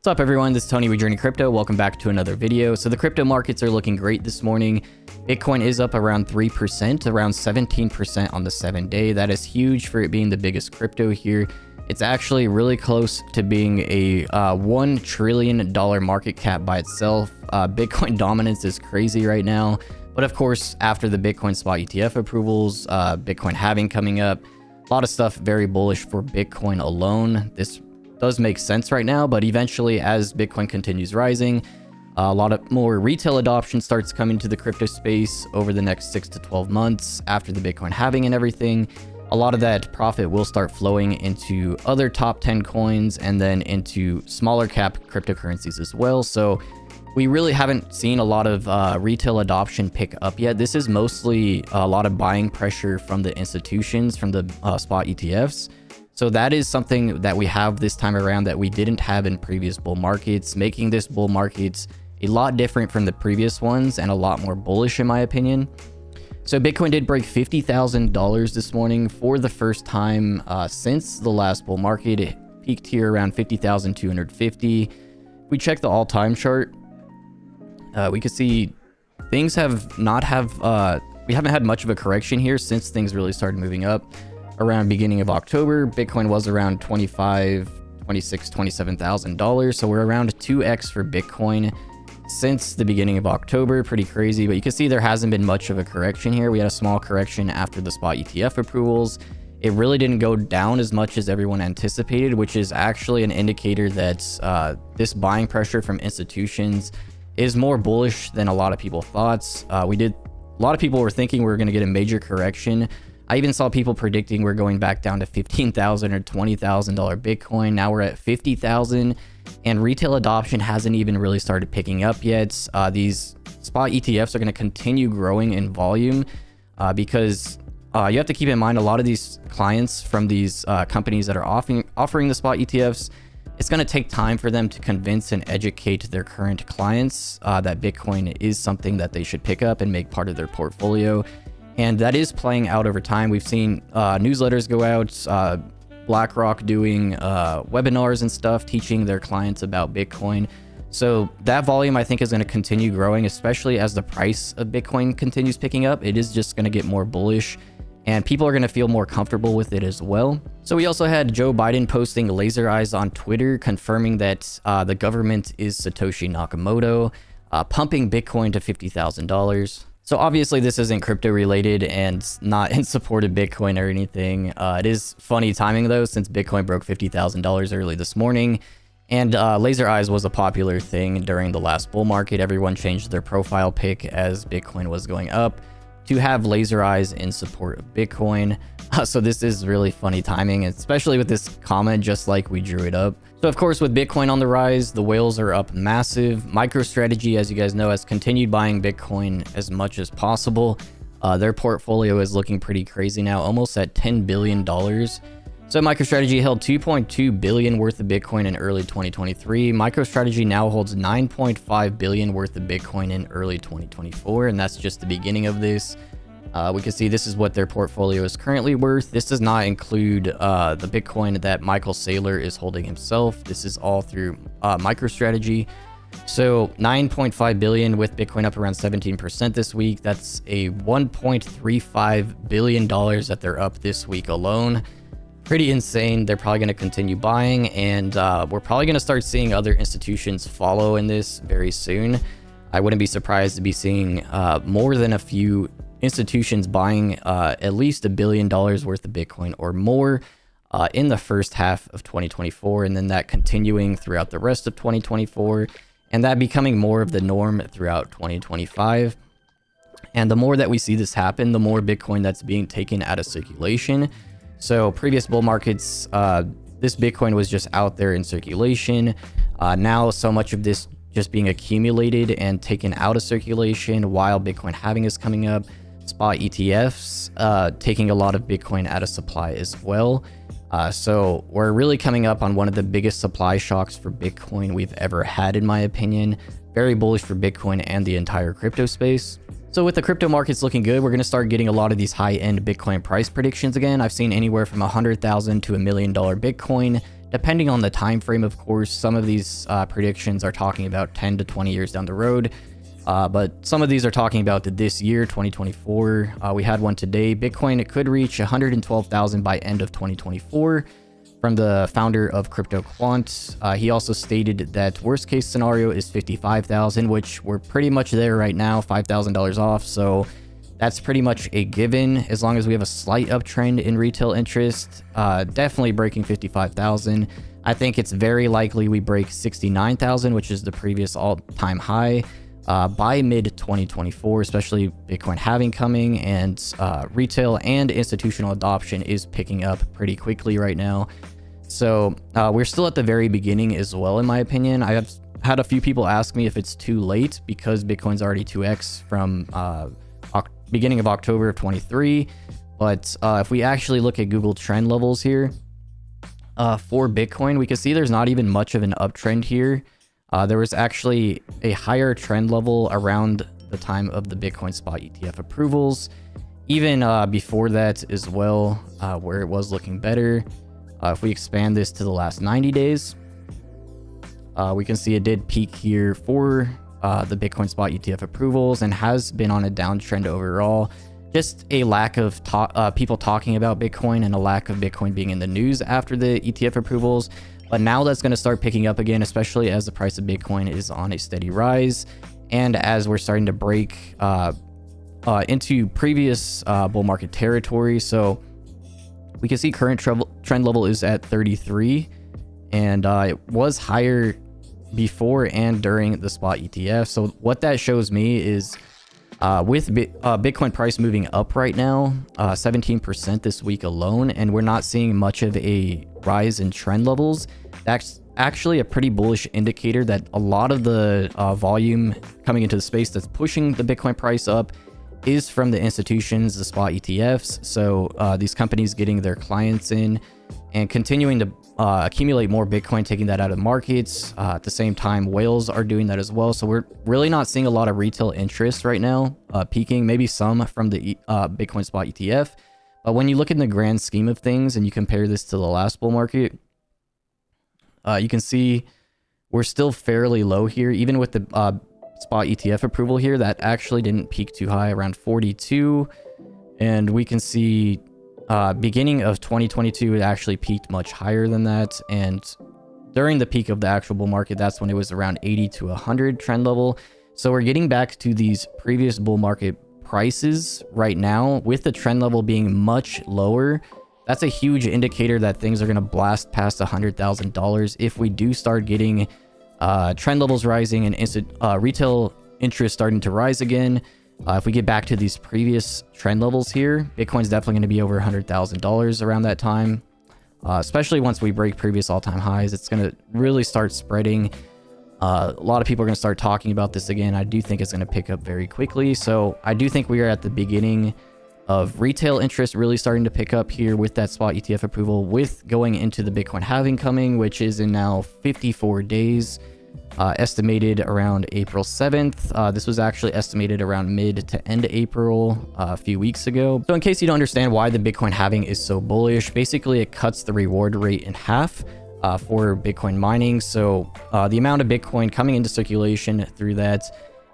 What's up everyone, this is Tony with JRNY Crypto. Welcome back to another video. So the crypto markets are looking great this morning. Bitcoin is up around 3%, around 17% on the 7-day. That is huge for it being the biggest crypto here. It's actually really close to being a $1 trillion market cap by itself. Bitcoin dominance is crazy right now. But of course, after the Bitcoin spot ETF approvals, Bitcoin halving coming up, a lot of stuff very bullish for Bitcoin alone. This does make sense right now, but eventually as Bitcoin continues rising, a lot of more retail adoption starts coming to the crypto space over the next 6 to 12 months after the Bitcoin halving and everything. A lot of that profit will start flowing into other top 10 coins and then into smaller cap cryptocurrencies as well. So we really haven't seen a lot of retail adoption pick up yet. This is mostly a lot of buying pressure from the institutions, from the spot ETFs. So that is something that we have this time around that we didn't have in previous bull markets, making this bull market a lot different from the previous ones and a lot more bullish in my opinion. So Bitcoin did break $50,000 this morning for the first time since the last bull market. It peaked here around 50,250. If we check the all-time chart, we can see things we haven't had much of a correction here since things really started moving up. Around beginning of October, Bitcoin was around $25,000, $26,000, $27,000. So we're around 2x for Bitcoin since the beginning of October. Pretty crazy, but you can see there hasn't been much of a correction here. We had a small correction after the spot ETF approvals. It really didn't go down as much as everyone anticipated, which is actually an indicator that this buying pressure from institutions is more bullish than a lot of people thought. A lot of people were thinking we were going to get a major correction. I even saw people predicting we're going back down to $15,000 or $20,000 Bitcoin. Now we're at $50,000 and retail adoption hasn't even really started picking up yet. These spot ETFs are going to continue growing in volume because you have to keep in mind a lot of these clients from these companies that are offering the spot ETFs, it's going to take time for them to convince and educate their current clients that Bitcoin is something that they should pick up and make part of their portfolio. And that is playing out over time. We've seen newsletters go out, BlackRock doing webinars and stuff, teaching their clients about Bitcoin. So that volume, I think, is going to continue growing, especially as the price of Bitcoin continues picking up. It is just going to get more bullish and people are going to feel more comfortable with it as well. So we also had Joe Biden posting laser eyes on Twitter, confirming that the government is Satoshi Nakamoto, pumping Bitcoin to $50,000. So obviously this isn't crypto related and not in support of Bitcoin or anything. It is funny timing though, since Bitcoin broke $50,000 early this morning. And laser eyes was a popular thing during the last bull market. Everyone changed their profile pic as Bitcoin was going up to have laser eyes in support of Bitcoin. So this is really funny timing, especially with this comment, just like we drew it up. So of course, with Bitcoin on the rise, the whales are up massive. MicroStrategy, as you guys know, has continued buying Bitcoin as much as possible. Their portfolio is looking pretty crazy now, almost at $10 billion. So MicroStrategy held $2.2 billion worth of Bitcoin in early 2023. MicroStrategy now holds $9.5 billion worth of Bitcoin in early 2024, and that's just the beginning of this. We can see this is what their portfolio is currently worth. This does not include the Bitcoin that Michael Saylor is holding himself. This is all through MicroStrategy. So 9.5 billion with Bitcoin up around 17% this week. That's a $1.35 billion that they're up this week alone. Pretty insane. They're probably going to continue buying, and we're probably going to start seeing other institutions follow in this very soon. I wouldn't be surprised to be seeing more than a few institutions buying at least $1 billion worth of Bitcoin or more in the first half of 2024, and then that continuing throughout the rest of 2024, and that becoming more of the norm throughout 2025. And the more that we see this happen, the more Bitcoin that's being taken out of circulation. So previous bull markets, this Bitcoin was just out there in circulation. Now so much of this just being accumulated and taken out of circulation while Bitcoin halving is coming up. Spot ETFs taking a lot of Bitcoin out of supply as well. So we're really coming up on one of the biggest supply shocks for Bitcoin we've ever had, in my opinion. Very bullish for Bitcoin and the entire crypto space. So with the crypto markets looking good, we're going to start getting a lot of these high-end Bitcoin price predictions again. I've seen anywhere from $100,000 to $1 million Bitcoin depending on the time frame, of course. Some of these predictions are talking about 10 to 20 years down the road, but some of these are talking about this year, 2024. We had one today. Bitcoin, it could reach 112,000 by end of 2024 from the founder of Crypto Quant. He also stated that worst case scenario is 55,000, which we're pretty much there right now, $5,000 off. So that's pretty much a given as long as we have a slight uptrend in retail interest. Definitely breaking 55,000. I think it's very likely we break 69,000, which is the previous all-time high, by mid 2024, especially Bitcoin halving coming, and retail and institutional adoption is picking up pretty quickly right now. So we're still at the very beginning as well, in my opinion. I have had a few people ask me if it's too late because Bitcoin's already 2x from beginning of October of 23. But if we actually look at Google trend levels here for Bitcoin, we can see there's not even much of an uptrend here. There was actually a higher trend level around the time of the Bitcoin spot ETF approvals, even before that as well, where it was looking better. If we expand this to the last 90 days, we can see it did peak here for the Bitcoin spot ETF approvals and has been on a downtrend overall. Just a lack of people talking about Bitcoin and a lack of Bitcoin being in the news after the ETF approvals. But now that's going to start picking up again, especially as the price of Bitcoin is on a steady rise and as we're starting to break into previous bull market territory. So we can see current trend level is at 33, and it was higher before and during the spot ETF. So what that shows me is with Bitcoin price moving up right now, 17% this week alone, and we're not seeing much of a rise in trend levels. That's actually a pretty bullish indicator that a lot of the volume coming into the space that's pushing the Bitcoin price up is from the institutions, the spot ETFs. So these companies getting their clients in and continuing to accumulate more Bitcoin, taking that out of markets. At the same time, whales are doing that as well. So we're really not seeing a lot of retail interest right now, peaking, maybe some from the Bitcoin spot ETF. But when you look in the grand scheme of things and you compare this to the last bull market, you can see we're still fairly low here, even with the spot ETF approval here. That actually didn't peak too high, around 42. And we can see beginning of 2022, it actually peaked much higher than that. And during the peak of the actual bull market, that's when it was around 80 to 100 trend level. So we're getting back to these previous bull market prices right now, with the trend level being much lower. That's a huge indicator that things are going to blast past $100,000 if we do start getting trend levels rising and retail interest starting to rise again. If we get back to these previous trend levels here, Bitcoin's definitely going to be over $100,000 around that time. Especially once we break previous all-time highs, it's going to really start spreading. A lot of people are going to start talking about this again. I do think it's going to pick up very quickly. So I do think we are at the beginning of retail interest really starting to pick up here with that spot ETF approval, with going into the Bitcoin halving coming, which is in now 54 days, estimated around April 7th. This was actually estimated around mid to end April a few weeks ago. So in case you don't understand why the Bitcoin halving is so bullish, basically it cuts the reward rate in half for Bitcoin mining. So the amount of Bitcoin coming into circulation through that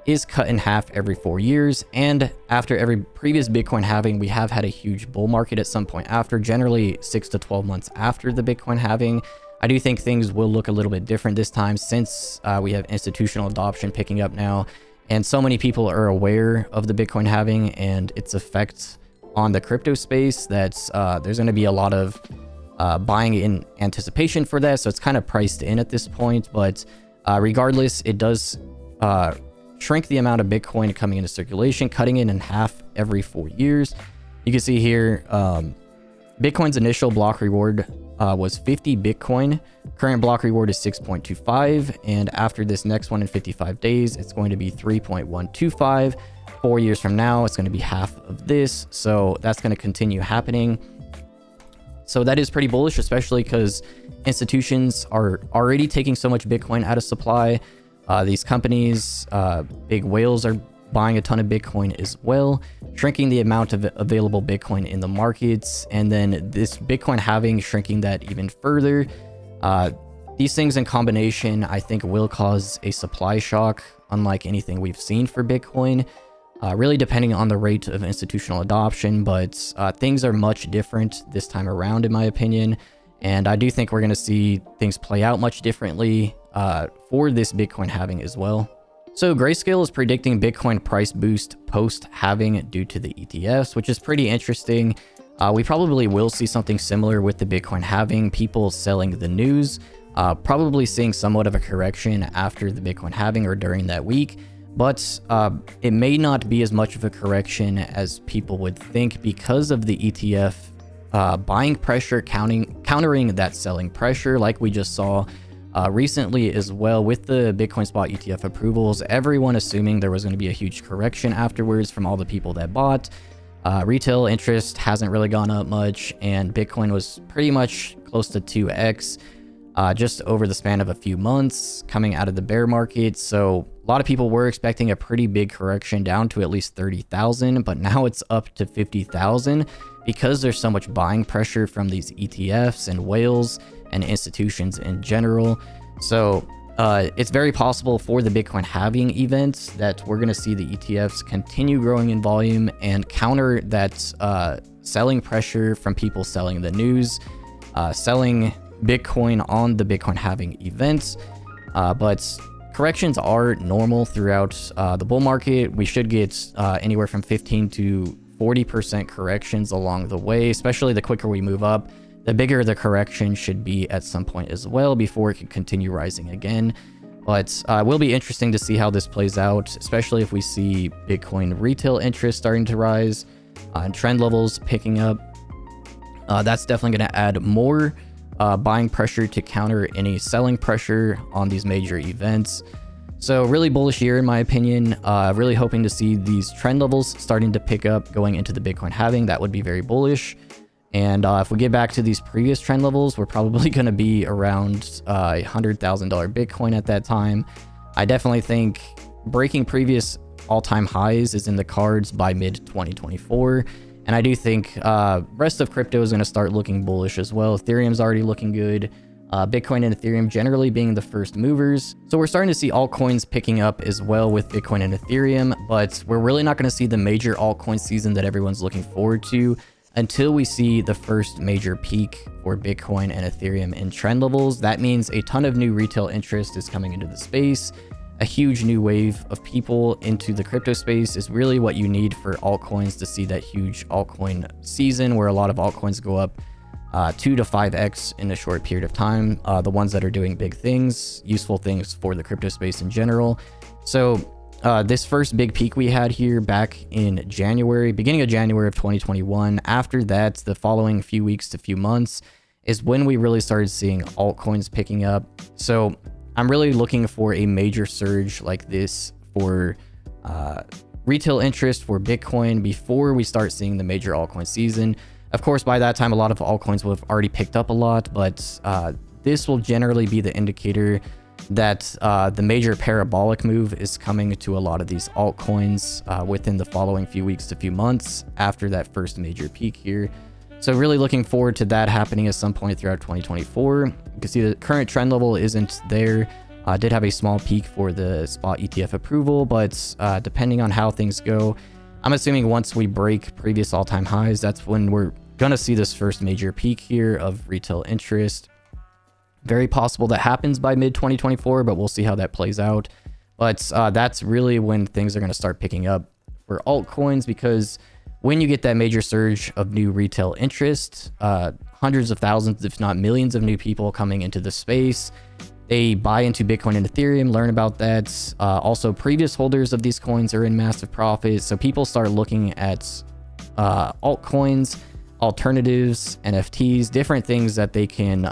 is cut in half every 4 years. And after every previous Bitcoin halving, we have had a huge bull market at some point after, generally 6 to 12 months after the Bitcoin halving. I do think things will look a little bit different this time, since we have institutional adoption picking up now, and so many people are aware of the Bitcoin halving and its effects on the crypto space that there's going to be a lot of buying in anticipation for that. So it's kind of priced in at this point. But regardless, it does shrink the amount of Bitcoin coming into circulation, cutting it in half every 4 years. You can see here, Bitcoin's initial block reward was 50 Bitcoin. Current block reward is 6.25. And after this next one in 55 days, it's going to be 3.125. 4 years from now, it's going to be half of this. So that's going to continue happening. So that is pretty bullish, especially because institutions are already taking so much Bitcoin out of supply. These companies, big whales, are buying a ton of Bitcoin as well, shrinking the amount of available Bitcoin in the markets. And then this Bitcoin halving, shrinking that even further. These things in combination, I think, will cause a supply shock, unlike anything we've seen for Bitcoin, really depending on the rate of institutional adoption, but things are much different this time around, in my opinion. And I do think we're going to see things play out much differently for this Bitcoin halving as well. So Grayscale is predicting Bitcoin price boost post-halving due to the ETFs, which is pretty interesting. We probably will see something similar with the Bitcoin halving, people selling the news, probably seeing somewhat of a correction after the Bitcoin halving or during that week. But it may not be as much of a correction as people would think because of the ETF buying pressure countering that selling pressure, like we just saw recently as well with the Bitcoin spot ETF approvals. Everyone assuming there was going to be a huge correction afterwards from all the people that bought. Retail interest hasn't really gone up much, and Bitcoin was pretty much close to 2x just over the span of a few months coming out of the bear market. So a lot of people were expecting a pretty big correction down to at least 30,000, but now it's up to 50,000 because there's so much buying pressure from these ETFs and whales and institutions in general. So it's very possible for the Bitcoin halving event that we're going to see the ETFs continue growing in volume and counter that selling pressure from people selling the news, selling Bitcoin on the Bitcoin halving events. But corrections are normal throughout the bull market. We should get anywhere from 15 to 40% corrections along the way, especially the quicker we move up. The bigger the correction should be at some point as well before it can continue rising again. But it will be interesting to see how this plays out, especially if we see Bitcoin retail interest starting to rise and trend levels picking up. That's definitely going to add more buying pressure to counter any selling pressure on these major events. So really bullish year in my opinion. Really hoping to see these trend levels starting to pick up going into the Bitcoin halving. That would be very bullish. And if we get back to these previous trend levels, we're probably going to be around $100,000 Bitcoin at that time. I definitely think breaking previous all-time highs is in the cards by mid-2024. And I do think rest of crypto is going to start looking bullish as well. Ethereum's already looking good. Bitcoin and Ethereum generally being the first movers. So we're starting to see altcoins picking up as well with Bitcoin and Ethereum, but we're really not going to see the major altcoin season that everyone's looking forward to until we see the first major peak for Bitcoin and Ethereum in trend levels. That means a ton of new retail interest is coming into the space. A huge new wave of people into the crypto space is really what you need for altcoins to see that huge altcoin season where a lot of altcoins go up 2 to 5x in a short period of time. The ones that are doing big things, useful things for the crypto space in general. So this first big peak we had here back in January, beginning of January of 2021. After that, the following few weeks to few months is when we really started seeing altcoins picking up. So I'm really looking for a major surge like this for retail interest for Bitcoin before we start seeing the major altcoin season. Of course, by that time, a lot of altcoins will have already picked up a lot, but this will generally be the indicator that the major parabolic move is coming to a lot of these altcoins within the following few weeks to few months after that first major peak here. So really looking forward to that happening at some point throughout 2024. You can see the current trend level isn't there. Did have a small peak for the spot ETF approval, but depending on how things go, I'm assuming once we break previous all-time highs, that's when we're going to see this first major peak here of retail interest. Very possible that happens by mid-2024, but we'll see how that plays out. But that's really when things are going to start picking up for altcoins, because when you get that major surge of new retail interest, hundreds of thousands, if not millions of new people coming into the space, they buy into Bitcoin and Ethereum, learn about that. Also, previous holders of these coins are in massive profits. So people start looking at altcoins, alternatives, NFTs, different things that they can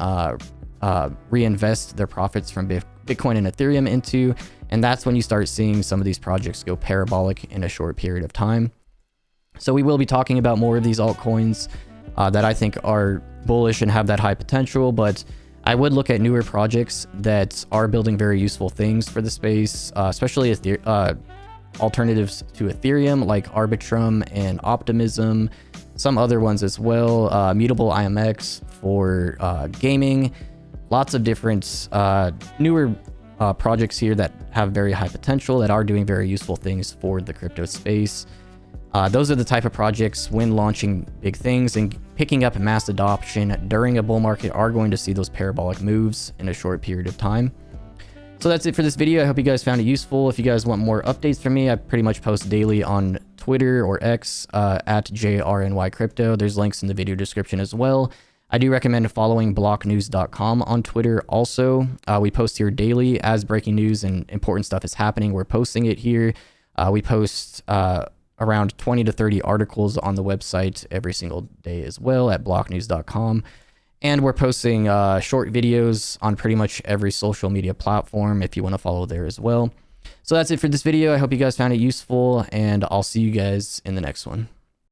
reinvest their profits from Bitcoin and Ethereum into. And that's when you start seeing some of these projects go parabolic in a short period of time. So we will be talking about more of these altcoins that I think are bullish and have that high potential, but I would look at newer projects that are building very useful things for the space, especially alternatives to Ethereum like Arbitrum and Optimism, some other ones as well, Mutable IMX for gaming. lots of different newer projects here that have very high potential, that are doing very useful things for the crypto space. Those are the type of projects, when launching big things and picking up mass adoption during a bull market, are going to see those parabolic moves in a short period of time. So that's it for this video. I hope you guys found it useful. If you guys want more updates from me, I pretty much post daily on Twitter or X at JRNY Crypto. There's links in the video description as well. I do recommend following blocknews.com on Twitter also. We post here daily as breaking news and important stuff is happening. We're posting it here. We post around 20 to 30 articles on the website every single day as well at blocknews.com. And we're posting short videos on pretty much every social media platform if you want to follow there as well. So that's it for this video. I hope you guys found it useful, and I'll see you guys in the next one.